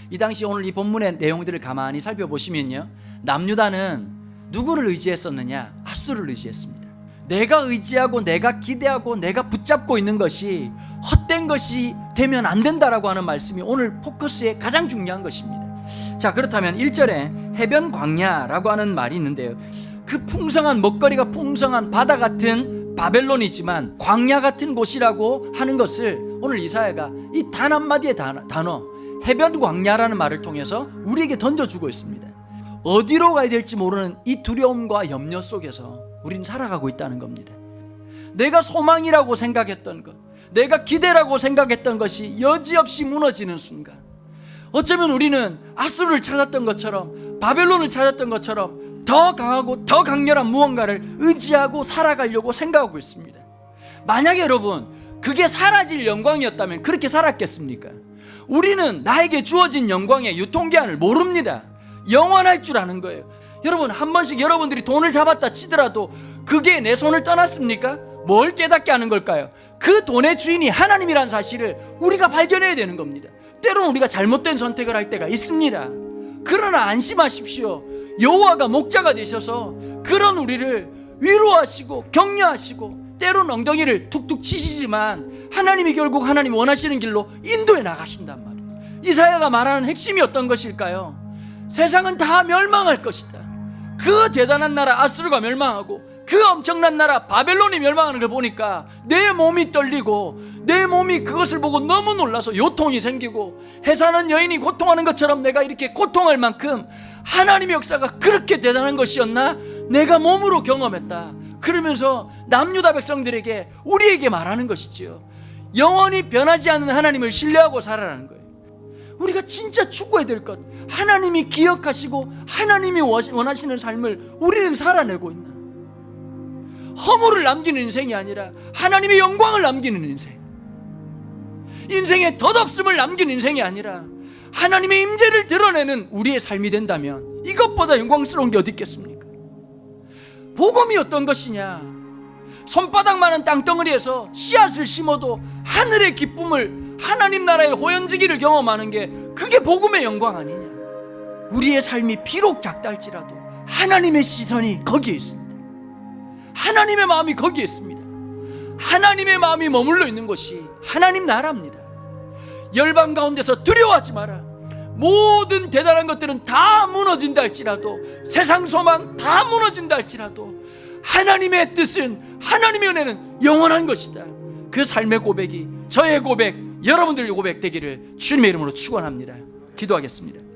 이 당시 오늘 이 본문의 내용들을 가만히 살펴보시면요, 남유다는 누구를 의지했었느냐? 아수를 의지했습니다. 내가 의지하고 내가 기대하고 내가 붙잡고 있는 것이 헛된 것이 되면 안 된다라고 하는 말씀이 오늘 포커스의 가장 중요한 것입니다. 자, 그렇다면 1절에 해변 광야라고 하는 말이 있는데요, 그 풍성한 먹거리가 풍성한 바다 같은 바벨론이지만 광야 같은 곳이라고 하는 것을 오늘 이사야가 이 단 한마디의 단어 해변 광야라는 말을 통해서 우리에게 던져주고 있습니다. 어디로 가야 될지 모르는 이 두려움과 염려 속에서 우리는 살아가고 있다는 겁니다. 내가 소망이라고 생각했던 것, 내가 기대라고 생각했던 것이 여지없이 무너지는 순간, 어쩌면 우리는 아수르를 찾았던 것처럼 바벨론을 찾았던 것처럼 더 강하고 더 강렬한 무언가를 의지하고 살아가려고 생각하고 있습니다. 만약에 여러분 그게 사라질 영광이었다면 그렇게 살았겠습니까? 우리는 나에게 주어진 영광의 유통기한을 모릅니다. 영원할 줄 아는 거예요. 여러분, 한 번씩 여러분들이 돈을 잡았다 치더라도 그게 내 손을 떠났습니까? 뭘 깨닫게 하는 걸까요? 그 돈의 주인이 하나님이라는 사실을 우리가 발견해야 되는 겁니다. 때로는 우리가 잘못된 선택을 할 때가 있습니다. 그러나 안심하십시오. 여호와가 목자가 되셔서 그런 우리를 위로하시고 격려하시고 때로는 엉덩이를 툭툭 치시지만 하나님이 결국 하나님 원하시는 길로 인도해 나가신단 말이에요. 이사야가 말하는 핵심이 어떤 것일까요? 세상은 다 멸망할 것이다. 그 대단한 나라 아수르가 멸망하고 그 엄청난 나라 바벨론이 멸망하는 걸 보니까 내 몸이 떨리고 내 몸이 그것을 보고 너무 놀라서 요통이 생기고 해사는 여인이 고통하는 것처럼 내가 이렇게 고통할 만큼 하나님의 역사가 그렇게 대단한 것이었나? 내가 몸으로 경험했다. 그러면서 남유다 백성들에게 우리에게 말하는 것이지요. 영원히 변하지 않는 하나님을 신뢰하고 살아라는 거예요. 우리가 진짜 추구해야 될 것, 하나님이 기억하시고 하나님이 원하시는 삶을 우리는 살아내고 있나? 허물을 남기는 인생이 아니라 하나님의 영광을 남기는 인생, 인생의 덧없음을 남기는 인생이 아니라 하나님의 임재를 드러내는 우리의 삶이 된다면 이것보다 영광스러운 게 어디 있겠습니까? 복음이 어떤 것이냐? 손바닥만한 땅덩어리에서 씨앗을 심어도 하늘의 기쁨을, 하나님 나라의 호연지기를 경험하는 게 그게 복음의 영광 아니냐? 우리의 삶이 비록 작다 할지라도 하나님의 시선이 거기에 있습니다. 하나님의 마음이 거기에 있습니다. 하나님의 마음이 머물러 있는 곳이 하나님 나라입니다. 열방 가운데서 두려워하지 마라. 모든 대단한 것들은 다 무너진다 할지라도, 세상 소망 다 무너진다 할지라도 하나님의 뜻은, 하나님의 은혜는 영원한 것이다. 그 삶의 고백이 저의 고백, 여러분들의 고백 되기를 주님의 이름으로 축원합니다. 기도하겠습니다.